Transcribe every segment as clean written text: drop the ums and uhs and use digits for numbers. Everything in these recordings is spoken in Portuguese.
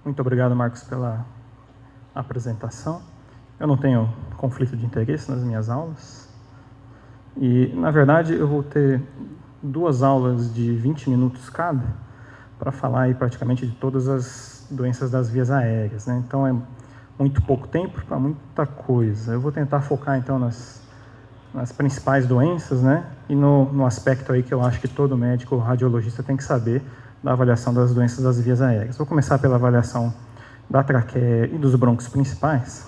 Muito obrigado, Marcos, pela apresentação. Eu não tenho conflito de interesse nas minhas aulas. E, na verdade, eu vou ter 2 aulas de 20 minutos cada para falar aí praticamente de todas as doenças das vias aéreas, né? Então, é muito pouco tempo para muita coisa. Eu vou tentar focar, então, nas principais doenças, né? E no aspecto aí que eu acho que todo médico ou radiologista tem que saber da avaliação das doenças das vias aéreas. Vou começar pela avaliação da traqueia e dos brônquios principais.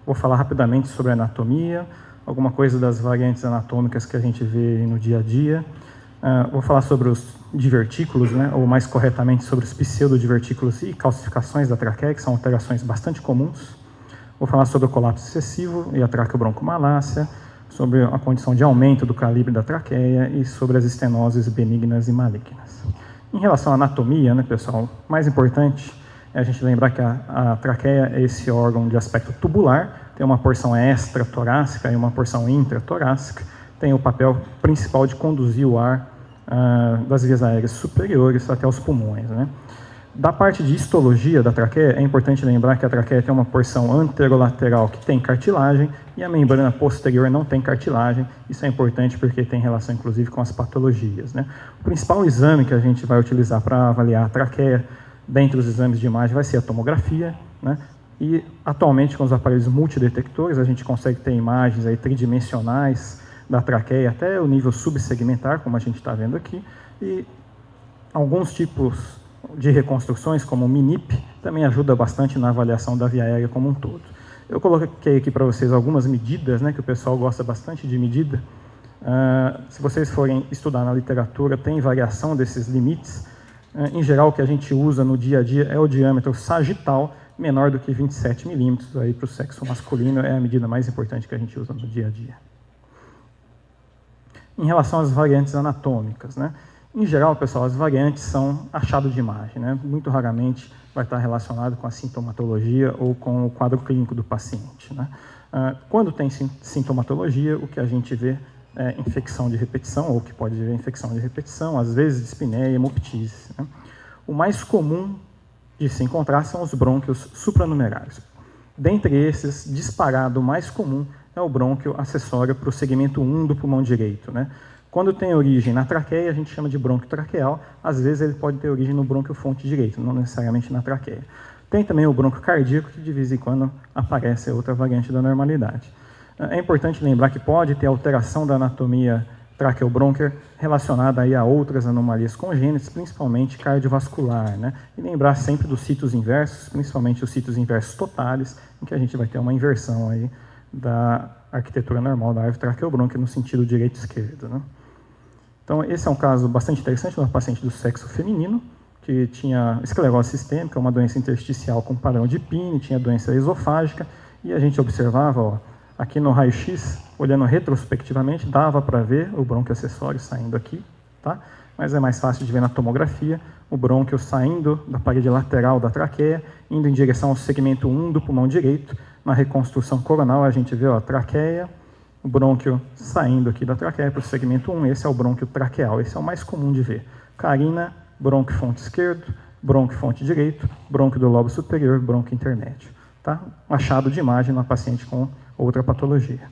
Vou falar rapidamente sobre a anatomia, alguma coisa das variantes anatômicas que a gente vê no dia a dia. Vou falar sobre os divertículos, né, ou mais corretamente sobre os pseudodivertículos e calcificações da traqueia, que são alterações bastante comuns. Vou falar sobre o colapso excessivo e a traqueobroncomalácia, sobre a condição de aumento do calibre da traqueia e sobre as estenoses benignas e malignas. Em relação à anatomia, né, pessoal, o mais importante é a gente lembrar que a traqueia é esse órgão de aspecto tubular, tem uma porção extratorácica e uma porção intratorácica, tem o papel principal de conduzir o ar das vias aéreas superiores até os pulmões, né? Da parte de histologia da traqueia, é importante lembrar que a traqueia tem uma porção anterolateral que tem cartilagem e a membrana posterior não tem cartilagem. Isso é importante porque tem relação, inclusive, com as patologias, né? O principal exame que a gente vai utilizar para avaliar a traqueia, dentre os exames de imagem, vai ser a tomografia, né? E, atualmente, com os aparelhos multidetectores, a gente consegue ter imagens aí tridimensionais da traqueia até o nível subsegmentar, como a gente está vendo aqui, e alguns tipos de reconstruções, como o MINIP, também ajuda bastante na avaliação da via aérea como um todo. Eu coloquei aqui para vocês algumas medidas, né, que o pessoal gosta bastante de medida. Se vocês forem estudar na literatura, tem variação desses limites. Em geral, o que a gente usa no dia a dia é o diâmetro sagital, menor do que 27 milímetros. Para o sexo masculino, é a medida mais importante que a gente usa no dia a dia. Em relação às variantes anatômicas, né? Em geral, pessoal, as variantes são achado de imagem, né? Muito raramente vai estar relacionado com a sintomatologia ou com o quadro clínico do paciente, né? Quando tem sintomatologia, o que a gente vê é infecção de repetição, ou que pode ver infecção de repetição, às vezes dispneia e hemoptise, né? O mais comum de se encontrar são os brônquios supranumerários. Dentre esses, disparado o mais comum é o brônquio acessório para o segmento 1 do pulmão direito, né? Quando tem origem na traqueia, a gente chama de brônquio traqueal. Às vezes ele pode ter origem no brônquio fonte direito, não necessariamente na traqueia. Tem também o brônquio cardíaco, que de vez em quando aparece outra variante da normalidade. É importante lembrar que pode ter alteração da anatomia traqueobrônquia relacionada aí a outras anomalias congênitas, principalmente cardiovascular, né? E lembrar sempre dos sítios inversos, principalmente os sítios inversos totais, em que a gente vai ter uma inversão aí da arquitetura normal da árvore traqueobrônquia no sentido direito e esquerdo, né? Então, esse é um caso bastante interessante de uma paciente do sexo feminino, que tinha esclerose sistêmica, uma doença intersticial com padrão de Pine, tinha doença esofágica, e a gente observava, ó, aqui no raio-x, olhando retrospectivamente, dava para ver o brônquio acessório saindo aqui, tá? Mas é mais fácil de ver na tomografia, o brônquio saindo da parede lateral da traqueia, indo em direção ao segmento 1 do pulmão direito. Na reconstrução coronal, a gente vê, ó, a traqueia, o brônquio saindo aqui da traqueia para o segmento 1, esse é o brônquio traqueal, esse é o mais comum de ver. Carina, brônquio fonte esquerdo, brônquio fonte direito, brônquio do lobo superior, brônquio intermédio. Tá? Achado de imagem na paciente com outra patologia.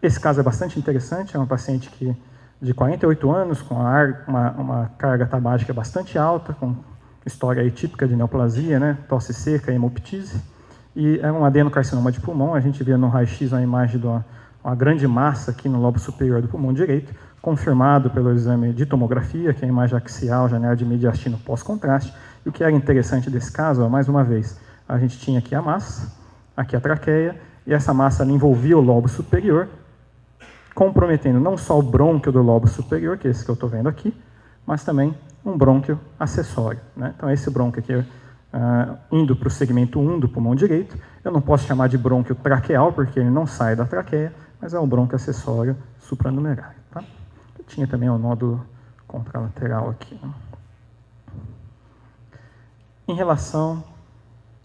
Esse caso é bastante interessante, é uma paciente de 48 anos, com uma carga tabágica bastante alta, com história aí típica de neoplasia, né? Tosse seca e hemoptise. E é um adenocarcinoma de pulmão, a gente vê no raio-x uma imagem de uma grande massa aqui no lobo superior do pulmão direito, confirmado pelo exame de tomografia, que é a imagem axial, janela de mediastino pós-contraste. E o que era interessante desse caso, ó, mais uma vez, a gente tinha aqui a massa, aqui a traqueia, e essa massa envolvia o lobo superior, comprometendo não só o brônquio do lobo superior, que é esse que eu estou vendo aqui, mas também um brônquio acessório, né? Então, esse brônquio aqui indo para o segmento 1 do pulmão direito. Eu não posso chamar de brônquio traqueal, porque ele não sai da traqueia, mas é um brônquio acessório supranumerário. Tá? Eu tinha também o nódulo contralateral aqui, né? Em relação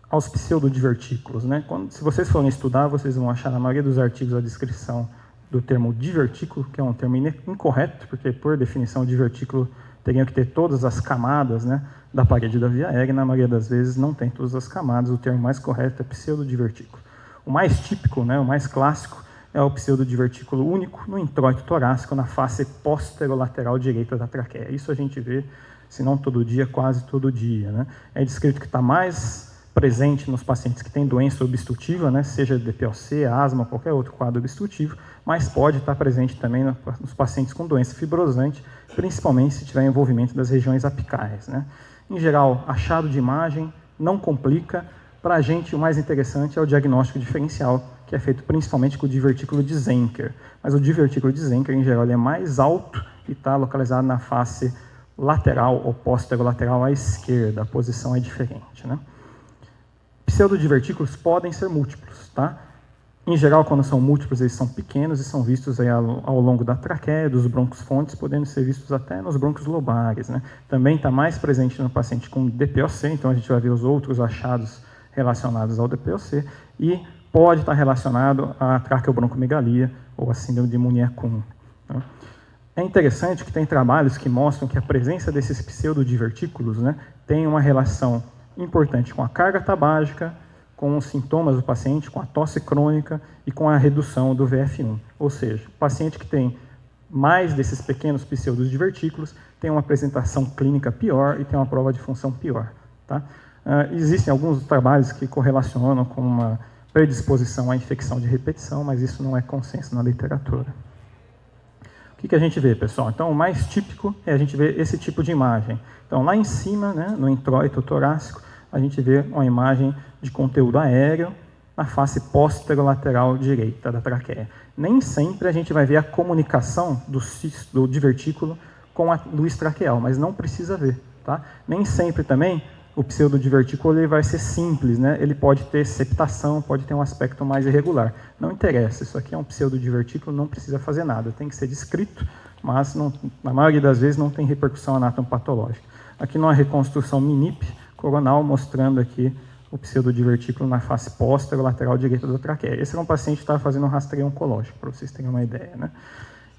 aos pseudodivertículos, né? Se vocês forem estudar, vocês vão achar na maioria dos artigos a descrição do termo divertículo, que é um termo incorreto, porque, por definição, divertículo teriam que ter todas as camadas, né, da parede da via aérea, e na maioria das vezes não tem todas as camadas, o termo mais correto é pseudodivertículo. O mais típico, né, o mais clássico, é o pseudodivertículo único no introito torácico, na face posterolateral direita da traqueia. Isso a gente vê, se não todo dia, quase todo dia, né? É descrito que está mais presente nos pacientes que têm doença obstrutiva, né, seja DPOC, asma, qualquer outro quadro obstrutivo, mas pode estar presente também nos pacientes com doença fibrosante, principalmente se tiver envolvimento das regiões apicais, né? Em geral, achado de imagem não complica. Para a gente, o mais interessante é o diagnóstico diferencial, que é feito principalmente com o divertículo de Zenker. Mas o divertículo de Zenker, em geral, ele é mais alto e está localizado na face lateral ou posterolateral à esquerda. A posição é diferente, né? Pseudodivertículos podem ser múltiplos, tá? Em geral, quando são múltiplos, eles são pequenos e são vistos aí ao longo da traqueia, dos brônquios fontes, podendo ser vistos até nos brônquios lobares, né? Também está mais presente no paciente com DPOC, então a gente vai ver os outros achados relacionados ao DPOC, e pode estar relacionado à traqueobroncomegalia ou à síndrome de Mounier-Kuhn. Né? É interessante que tem trabalhos que mostram que a presença desses pseudodivertículos, né, tem uma relação importante com a carga tabágica, com os sintomas do paciente, com a tosse crônica e com a redução do VF1. Ou seja, o paciente que tem mais desses pequenos pseudodivertículos tem uma apresentação clínica pior e tem uma prova de função pior. Tá? Existem alguns trabalhos que correlacionam com uma predisposição à infecção de repetição, mas isso não é consenso na literatura. O que a gente vê, pessoal? Então, o mais típico é a gente ver esse tipo de imagem. Então, lá em cima, né, no introito torácico, a gente vê uma imagem de conteúdo aéreo na face posterolateral direita da traqueia. Nem sempre a gente vai ver a comunicação do divertículo com a luz traqueal, mas não precisa ver. Tá? Nem sempre também o pseudodivertículo ele vai ser simples, né? Ele pode ter septação, pode ter um aspecto mais irregular. Não interessa, isso aqui é um pseudodivertículo, não precisa fazer nada. Tem que ser descrito, mas não, na maioria das vezes não tem repercussão anatomopatológica. Aqui numa reconstrução MINIP coronal, mostrando aqui o pseudodivertículo na face posterolateral direita da traqueia. Esse é um paciente que estava fazendo um rastreio oncológico, para vocês terem uma ideia, né?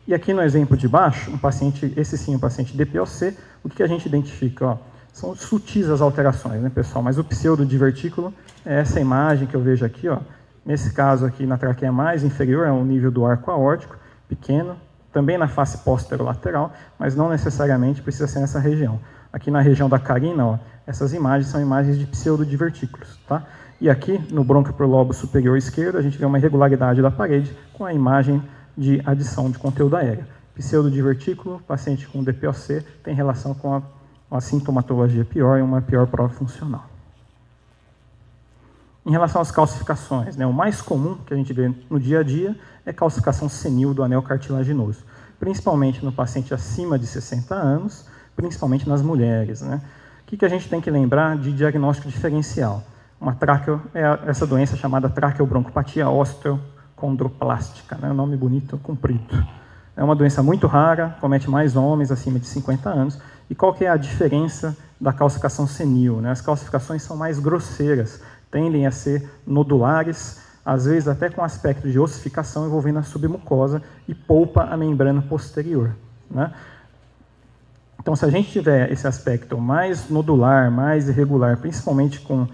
E aqui no exemplo de baixo, um paciente, esse sim, um paciente DPOC, o que a gente identifica? Ó, são sutis as alterações, né, pessoal? Mas o pseudodivertículo é essa imagem que eu vejo aqui, ó. Nesse caso aqui, na traqueia mais inferior, é o nível do arco aórtico, pequeno, também na face posterolateral, mas não necessariamente precisa ser nessa região. Aqui na região da carina, ó, essas imagens são imagens de pseudodivertículos, tá? E aqui, no brônquio pro lobo superior esquerdo, a gente vê uma irregularidade da parede com a imagem de adição de conteúdo aéreo. Pseudodivertículo, paciente com DPOC, tem relação com uma sintomatologia pior e uma pior prova funcional. Em relação às calcificações, né, o mais comum que a gente vê no dia a dia é calcificação senil do anel cartilaginoso, principalmente no paciente acima de 60 anos, principalmente nas mulheres. Né? O que a gente tem que lembrar de diagnóstico diferencial? Uma essa doença chamada traqueobroncopatia osteocondroplástica, né? Um nome bonito, comprido. É uma doença muito rara, comete mais homens acima de 50 anos. E qual que é a diferença da calcificação senil? Né? As calcificações são mais grosseiras, tendem a ser nodulares, às vezes até com aspecto de ossificação envolvendo a submucosa e polpa a membrana posterior. Né? Então, se a gente tiver esse aspecto mais nodular, mais irregular, principalmente com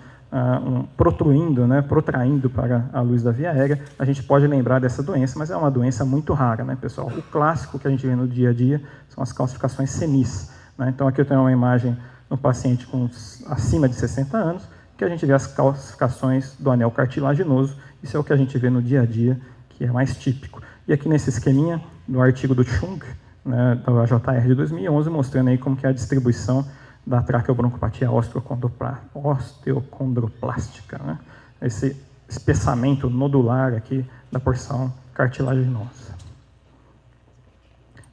protraindo para a luz da via aérea, a gente pode lembrar dessa doença, mas é uma doença muito rara, né, pessoal? O clássico que a gente vê no dia a dia são as calcificações senis. Né? Então, aqui eu tenho uma imagem no paciente com acima de 60 anos, que a gente vê as calcificações do anel cartilaginoso. Isso é o que a gente vê no dia a dia, que é mais típico. E aqui nesse esqueminha, no artigo do Chung, né, da JR de 2011, mostrando aí como que é a distribuição da traqueobroncopatia osteocondroplástica, né? Esse espessamento nodular aqui da porção cartilaginosa.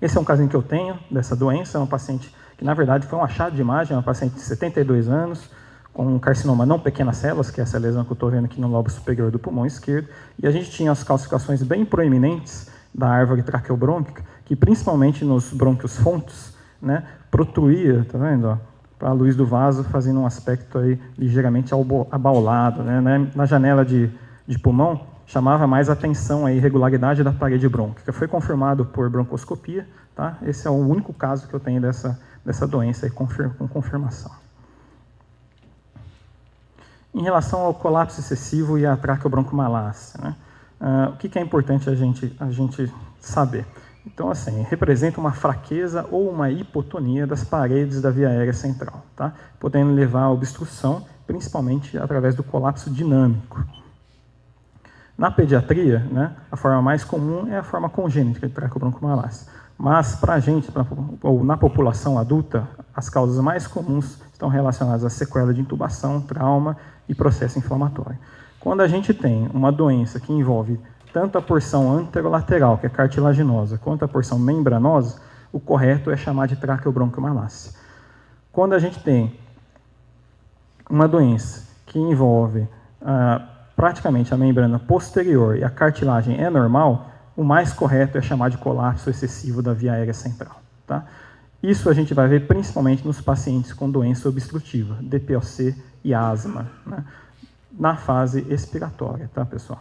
Esse é um casinho que eu tenho dessa doença, é um paciente que, na verdade, foi um achado de imagem, é uma paciente de 72 anos, com um carcinoma não pequenas células, que é essa lesão que eu estou vendo aqui no lobo superior do pulmão esquerdo, e a gente tinha as calcificações bem proeminentes da árvore traqueobrônquica, que principalmente nos brônquios fontes, né, protruía, tá vendo, ó, para a luz do vaso, fazendo um aspecto aí ligeiramente abaulado, né? Na janela de pulmão, chamava mais atenção a irregularidade da parede brônquica. Foi confirmado por broncoscopia, tá? Esse é o único caso que eu tenho dessa dessa doença aí com confirmação. Em relação ao colapso excessivo e à traqueobroncomalácia, né? O que é importante a gente saber? Então, assim, representa uma fraqueza ou uma hipotonia das paredes da via aérea central, tá? Podendo levar à obstrução, principalmente através do colapso dinâmico. Na pediatria, né, a forma mais comum é a forma congênita de traqueobroncomalácia. Mas, para a gente, ou na população adulta, as causas mais comuns estão relacionadas à sequela de intubação, trauma e processo inflamatório. Quando a gente tem uma doença que envolve tanto a porção anterolateral, que é cartilaginosa, quanto a porção membranosa, o correto é chamar de traqueobroncomalácia. Quando a gente tem uma doença que envolve praticamente a membrana posterior e a cartilagem é normal, o mais correto é chamar de colapso excessivo da via aérea central. Tá? Isso a gente vai ver principalmente nos pacientes com doença obstrutiva, DPOC e asma, né? Na fase expiratória, tá, pessoal?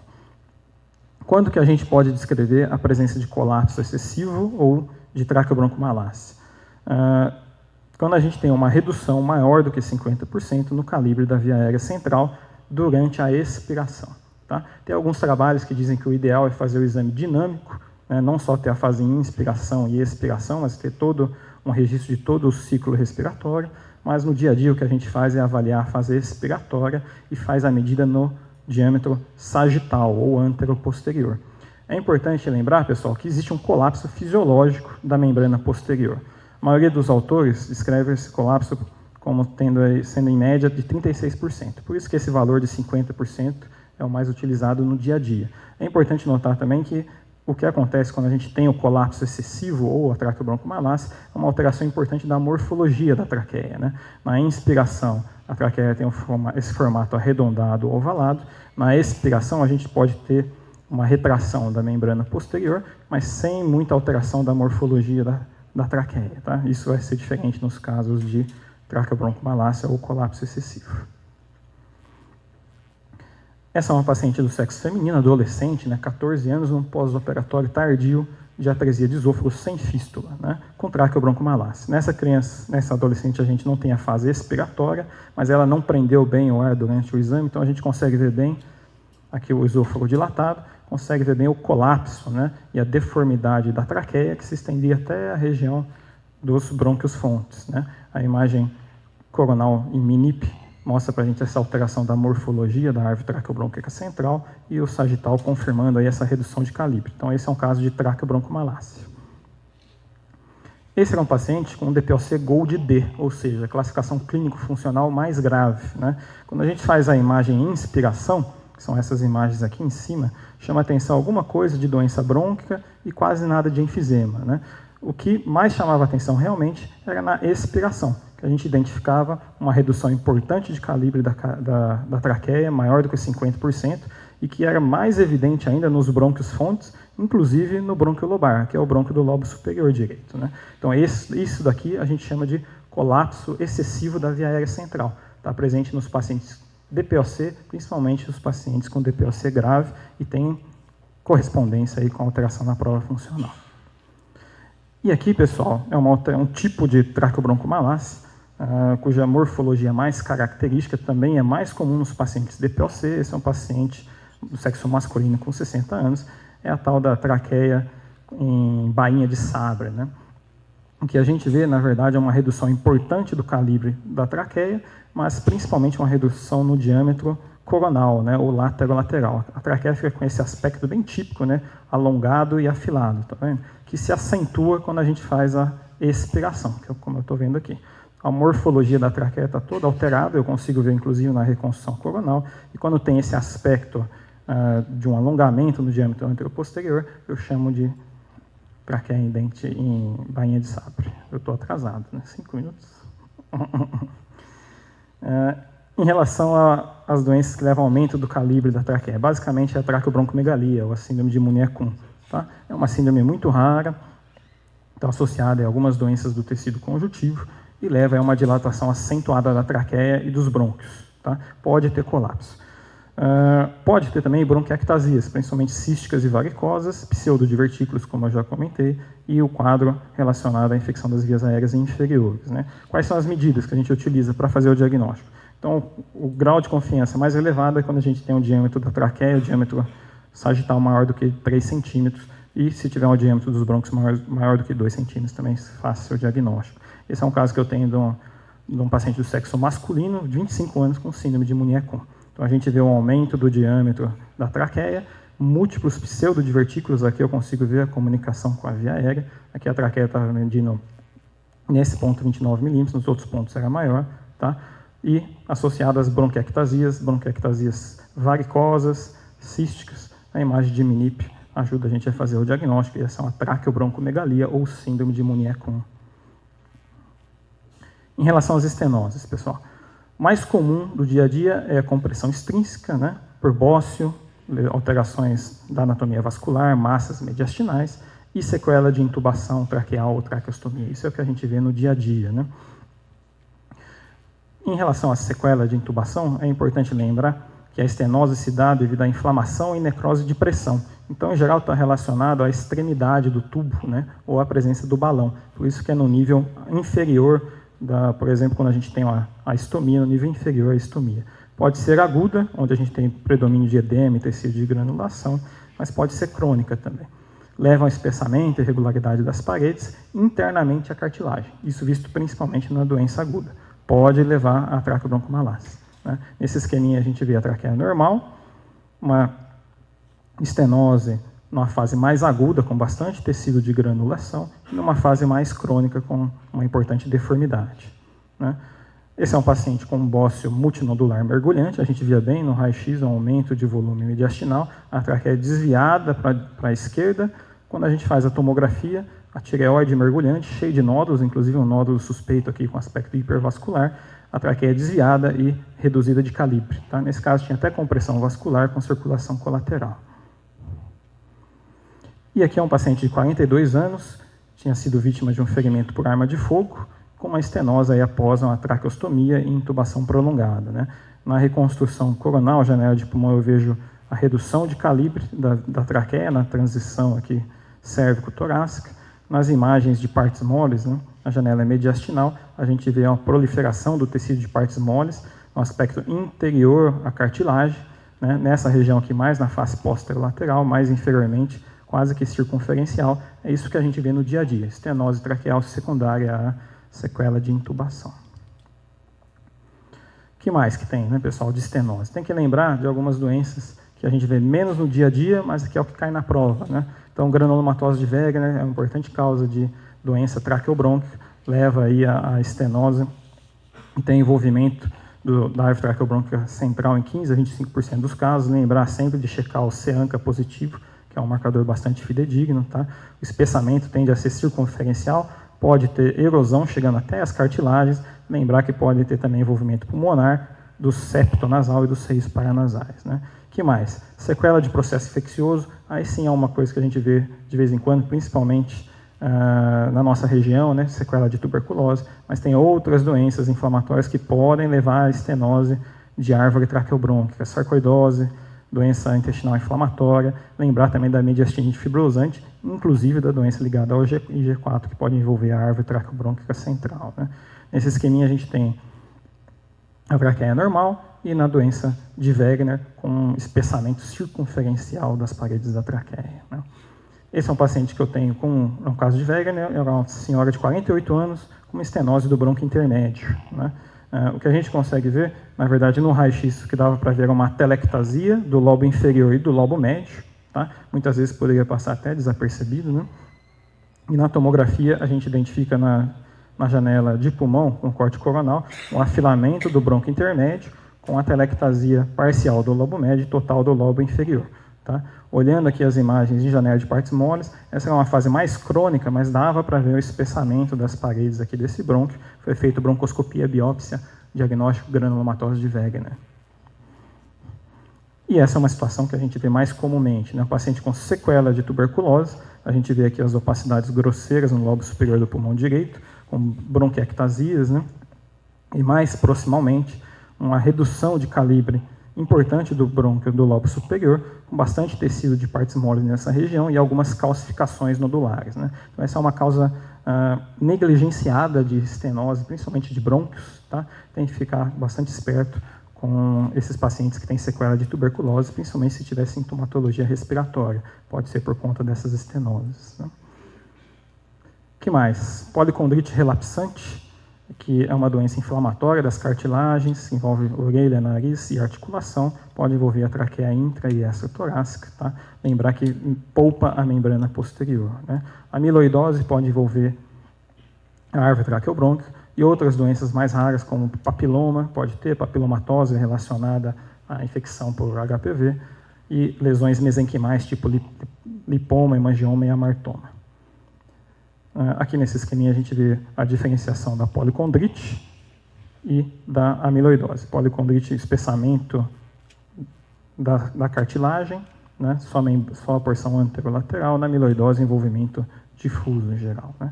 Quando que a gente pode descrever a presença de colapso excessivo ou de traqueobroncomalácia? Quando a gente tem uma redução maior do que 50% no calibre da via aérea central durante a expiração. Tá? Tem alguns trabalhos que dizem que o ideal é fazer o exame dinâmico, né? Não só ter a fase de inspiração e expiração, mas ter todo um registro de todo o ciclo respiratório, mas no dia a dia o que a gente faz é avaliar a fase expiratória e faz a medida no diâmetro sagital ou anteroposterior. É importante lembrar, pessoal, que existe um colapso fisiológico da membrana posterior. A maioria dos autores descreve esse colapso como sendo em média de 36%. Por isso que esse valor de 50% é o mais utilizado no dia a dia. É importante notar também que o que acontece quando a gente tem o colapso excessivo ou a traqueobroncomalácia é uma alteração importante da morfologia da traqueia, né? Na inspiração, a traqueia tem esse formato arredondado ou ovalado. Na expiração, a gente pode ter uma retração da membrana posterior, mas sem muita alteração da morfologia da traqueia. Tá? Isso vai ser diferente nos casos de traqueobroncomalácia ou colapso excessivo. Essa é uma paciente do sexo feminino, adolescente, né, 14 anos, num pós-operatório tardio de atresia de esôfago sem fístula, né, com traqueobroncomalácia. Nessa adolescente, a gente não tem a fase expiratória, mas ela não prendeu bem o ar durante o exame, então a gente consegue ver bem aqui o esôfago dilatado, consegue ver bem o colapso, né, e a deformidade da traqueia, que se estendia até a região dos brônquios fontes, né. A imagem coronal em MINIP mostra para a gente essa alteração da morfologia da árvore traqueobronquica central e o sagital confirmando aí essa redução de calibre. Então, esse é um caso de traqueobroncomalácia. Esse era um paciente com DPOC Gold D, ou seja, a classificação clínico-funcional mais grave, né? Quando a gente faz a imagem em inspiração, que são essas imagens aqui em cima, chama a atenção alguma coisa de doença brônquica e quase nada de enfisema, né? O que mais chamava a atenção realmente era na expiração, que a gente identificava uma redução importante de calibre da traqueia, maior do que 50%, e que era mais evidente ainda nos brônquios fontes, inclusive no brônquio lobar, que é o brônquio do lobo superior direito, né? Então, isso daqui a gente chama de colapso excessivo da via aérea central. Está presente nos pacientes DPOC, principalmente os pacientes com DPOC grave, e tem correspondência aí com alteração na prova funcional. E aqui, pessoal, é um tipo de traqueobroncomalácia, cuja morfologia mais característica também é mais comum nos pacientes DPOC. Esse é um paciente do sexo masculino com 60 anos, é a tal da traqueia em bainha de Sabre, né? O que a gente vê, na verdade, é uma redução importante do calibre da traqueia, mas principalmente uma redução no diâmetro coronal, né, ou laterolateral. A traqueia fica com esse aspecto bem típico, né, alongado e afilado, tá vendo? Que se acentua quando a gente faz a expiração, que é como eu estou vendo aqui. A morfologia da traqueia está toda alterada, eu consigo ver inclusive na reconstrução coronal, e quando tem esse aspecto de um alongamento no diâmetro anteroposterior, eu chamo de traqueia em bainha de Sabre. Eu estou atrasado, né? 5 minutos. Em relação às doenças que levam ao aumento do calibre da traqueia, basicamente é a traqueobroncomegalia, ou a síndrome de Mounier-Kuhn. Tá? É uma síndrome muito rara, está associada a algumas doenças do tecido conjuntivo e leva a uma dilatação acentuada da traqueia e dos brônquios. Tá? Pode ter colapso. Pode ter também bronquiectasias, principalmente císticas e varicosas, pseudodivertículos, como eu já comentei, e o quadro relacionado à infecção das vias aéreas inferiores, né? Quais são as medidas que a gente utiliza para fazer o diagnóstico? Então, o grau de confiança mais elevado é quando a gente tem um diâmetro da traqueia, o diâmetro sagital maior do que 3 centímetros, e se tiver um diâmetro dos brônquios maior do que 2 centímetros, também faça o diagnóstico. Esse é um caso que eu tenho de um paciente do sexo masculino, de 25 anos, com síndrome de Monier-Kuhn. Então, a gente vê um aumento do diâmetro da traqueia, múltiplos pseudodivertículos, aqui eu consigo ver a comunicação com a via aérea, aqui a traqueia está medindo nesse ponto 29 milímetros, nos outros pontos era maior, tá? E associadas bronquiectasias varicosas, císticas, a imagem de MNIP ajuda a gente a fazer o diagnóstico, e essa é uma traqueobroncomegalia ou síndrome de Monier-Kuhn. Em relação às estenoses, pessoal, mais comum do dia a dia é a compressão extrínseca, né, por bócio, alterações da anatomia vascular, massas mediastinais e sequela de intubação traqueal ou traqueostomia. Isso é o que a gente vê no dia a dia, né? Em relação à sequela de intubação, é importante lembrar que a estenose se dá devido à inflamação e necrose de pressão. Então, em geral, está relacionado à extremidade do tubo, né, ou à presença do balão. Por isso que é no nível inferior, por exemplo, quando a gente tem a estomia, no nível inferior à estomia. Pode ser aguda, onde a gente tem predomínio de edema e tecido de granulação, mas pode ser crônica também. Leva ao espessamento e irregularidade das paredes, internamente à cartilagem. Isso visto principalmente na doença aguda. Pode levar à traqueobroncomalácia, né? Nesse esqueminha a gente vê a traqueia normal, uma estenose numa fase mais aguda, com bastante tecido de granulação, e numa fase mais crônica, com uma importante deformidade, né? Esse é um paciente com um bócio multinodular mergulhante, a gente via bem no raio-x um aumento de volume mediastinal, a traqueia desviada para a esquerda. Quando a gente faz a tomografia, a tireoide mergulhante, cheia de nódulos, inclusive um nódulo suspeito aqui com aspecto hipervascular, a traqueia desviada e reduzida de calibre, tá? Nesse caso tinha até compressão vascular com circulação colateral. E aqui é um paciente de 42 anos, tinha sido vítima de um ferimento por arma de fogo, com uma estenose aí após uma traqueostomia e intubação prolongada, né? Na reconstrução coronal, janela de pulmão, eu vejo a redução de calibre da traqueia, na transição aqui cérvico-torácica. Nas imagens de partes moles, né, a janela mediastinal, a gente vê uma proliferação do tecido de partes moles, no aspecto interior à cartilagem, né, nessa região aqui mais na face posterolateral, mais inferiormente, quase que circunferencial. É isso que a gente vê no dia a dia, estenose traqueal secundária à sequela de intubação. O que mais que tem, né, pessoal, de estenose? Tem que lembrar de algumas doenças que a gente vê menos no dia a dia, mas que é o que cai na prova, né? Então, granulomatose de Wegener é uma importante causa de doença traqueobrônquica, leva aí a estenose e tem envolvimento da árvore traqueobrônquica central em 15% a 25% dos casos. Lembrar sempre de checar o C-ANCA positivo, que é um marcador bastante fidedigno, tá? O espessamento tende a ser circunferencial, pode ter erosão chegando até as cartilagens. Lembrar que pode ter também envolvimento pulmonar do septo nasal e dos seios paranasais, né? Que mais? Sequela de processo infeccioso, aí sim é uma coisa que a gente vê de vez em quando, principalmente na nossa região, né? Sequela de tuberculose, mas tem outras doenças inflamatórias que podem levar à estenose de árvore traqueobrônquica, sarcoidose, doença intestinal inflamatória, lembrar também da mediastinite fibrosante, inclusive da doença ligada ao IG4, que pode envolver a árvore traqueobrônquica central, né? Nesse esqueminha a gente tem a traqueia normal e na doença de Wegener com um espessamento circunferencial das paredes da traqueia, né? Esse é um paciente que eu tenho no caso de Wegener, é uma senhora de 48 anos com uma estenose do brônquio intermédio, né? O que a gente consegue ver, na verdade, no raio-x, que dava para ver uma telectasia do lobo inferior e do lobo médio, tá? Muitas vezes poderia passar até desapercebido, né? E na tomografia a gente identifica na janela de pulmão, com corte coronal, um afilamento do brônquio intermédio com a telectasia parcial do lobo médio e total do lobo inferior, tá? Olhando aqui as imagens em janela de partes moles, essa é uma fase mais crônica, mas dava para ver o espessamento das paredes aqui desse brônquio. Foi feito broncoscopia, biópsia, diagnóstico granulomatose de Wegener. E essa é uma situação que a gente vê mais comumente, né? Paciente com sequela de tuberculose, a gente vê aqui as opacidades grosseiras no lobo superior do pulmão direito, com bronquiectasias, né? E mais proximamente, uma redução de calibre importante do brônquio do lobo superior, com bastante tecido de partes moles nessa região e algumas calcificações nodulares, né? Então, essa é uma causa negligenciada de estenose, principalmente de brônquios, tá? Tem que ficar bastante esperto com esses pacientes que têm sequela de tuberculose, principalmente se tiver sintomatologia respiratória. Pode ser por conta dessas estenoses, né? O que mais? Policondrite relapsante, que é uma doença inflamatória das cartilagens, envolve orelha, nariz e articulação, pode envolver a traqueia intra e extratorácica, tá? Lembrar que poupa a membrana posterior, né? A amiloidose pode envolver a árvore traqueobrônquica e outras doenças mais raras, como papiloma, pode ter papilomatose relacionada à infecção por HPV, e lesões mesenquimais, tipo lipoma, hemangioma e amartoma. Aqui nesse esqueminha a gente vê a diferenciação da policondrite e da amiloidose. Policondrite, espessamento da cartilagem, né, só a porção anterolateral, na amiloidose, envolvimento difuso em geral, né.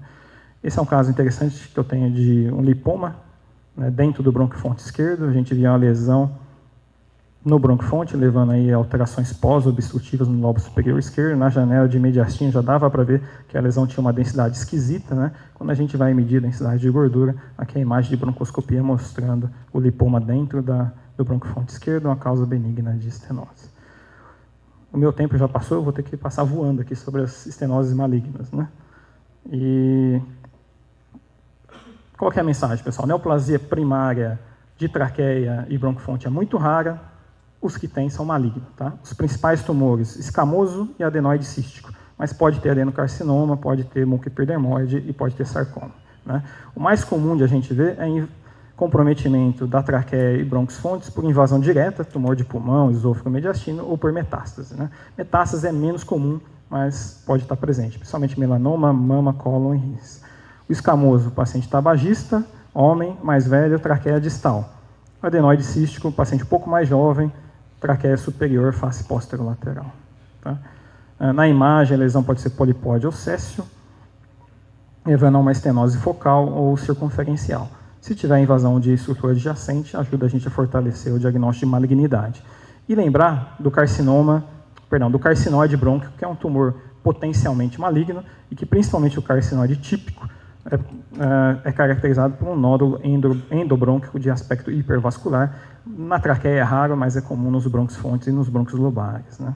Esse é um caso interessante que eu tenho de um lipoma, né, dentro do bronquiofonte esquerdo. A gente via uma lesão no bronquiofonte, levando aí alterações pós-obstrutivas no lobo superior esquerdo. Na janela de mediastino já dava para ver que a lesão tinha uma densidade esquisita, né? Quando a gente vai medir a densidade de gordura, aqui a imagem de broncoscopia mostrando o lipoma dentro do bronquiofonte esquerdo, uma causa benigna de estenose. O meu tempo já passou, eu vou ter que passar voando aqui sobre as estenoses malignas, né? E qual que é a mensagem, pessoal? Neoplasia primária de traqueia e bronquiofonte é muito rara. Os que têm são malignos, tá? Os principais tumores, escamoso e adenoide cístico, mas pode ter adenocarcinoma, pode ter mucoepidermoide e pode ter sarcoma, né? O mais comum de a gente ver é comprometimento da traqueia e bronquiofontes por invasão direta, tumor de pulmão, esôfago mediastino, ou por metástase, né? Metástase é menos comum, mas pode estar presente, principalmente melanoma, mama, cólon e rins. O escamoso, paciente tabagista, homem, mais velho, traqueia distal. O adenoide cístico, paciente um pouco mais jovem, traqueia superior, face posterolateral, tá? Na imagem, a lesão pode ser polipóide ou céssio, levando a uma estenose focal ou circunferencial. Se tiver invasão de estrutura adjacente, ajuda a gente a fortalecer o diagnóstico de malignidade. E lembrar do do carcinóide brônquio, que é um tumor potencialmente maligno e que principalmente o carcinóide típico é caracterizado por um nódulo endobrônquico de aspecto hipervascular. Na traqueia é raro, mas é comum nos bronquiofontes e nos brônquios lobares, né?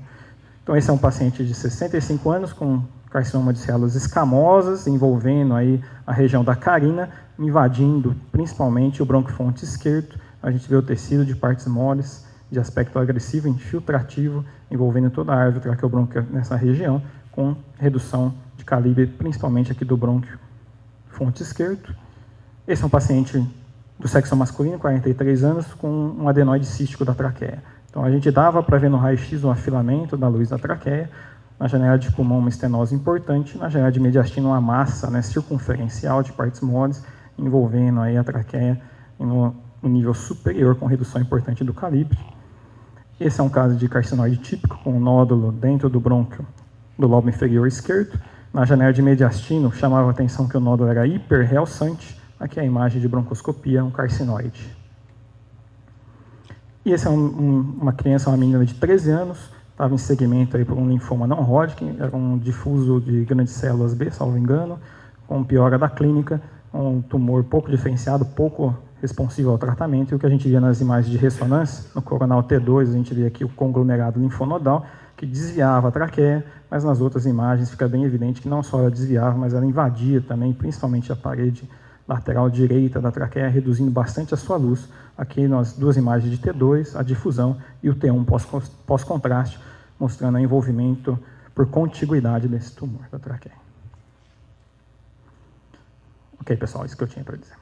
Então, esse é um paciente de 65 anos com carcinoma de células escamosas, envolvendo aí a região da carina, invadindo principalmente o bronquiofonte esquerdo. A gente vê o tecido de partes moles, de aspecto agressivo, infiltrativo, envolvendo toda a árvore traqueobrônquica nessa região, com redução de calibre, principalmente aqui do bronquiofonte esquerdo. Esse é um paciente do sexo masculino, 43 anos, com um adenoide cístico da traqueia. Então, a gente dava para ver no raio-x o afilamento da luz da traqueia, na janela de pulmão uma estenose importante, na janela de mediastino uma massa, né, circunferencial de partes moles, envolvendo aí a traqueia no nível superior, com redução importante do calibre. Esse é um caso de carcinoide típico, com um nódulo dentro do brônquio do lobo inferior esquerdo. Na janela de mediastino, chamava a atenção que o nódulo era hiperrealçante. Aqui é a imagem de broncoscopia, um carcinoide. E esse é uma criança, uma menina de 13 anos, estava em segmento aí por um linfoma não Hodgkin, era um difuso de grandes células B, salvo engano, com piora da clínica, um tumor pouco diferenciado, pouco responsivo ao tratamento, e o que a gente via nas imagens de ressonância, no coronal T2, a gente via aqui o conglomerado linfonodal, que desviava a traqueia, mas nas outras imagens fica bem evidente que não só ela desviava, mas ela invadia também, principalmente a parede lateral direita da traqueia, reduzindo bastante a sua luz. Aqui nas duas imagens de T2, a difusão, e o T1 pós-contraste, mostrando o envolvimento por contiguidade desse tumor da traqueia. Ok, pessoal, isso que eu tinha para dizer.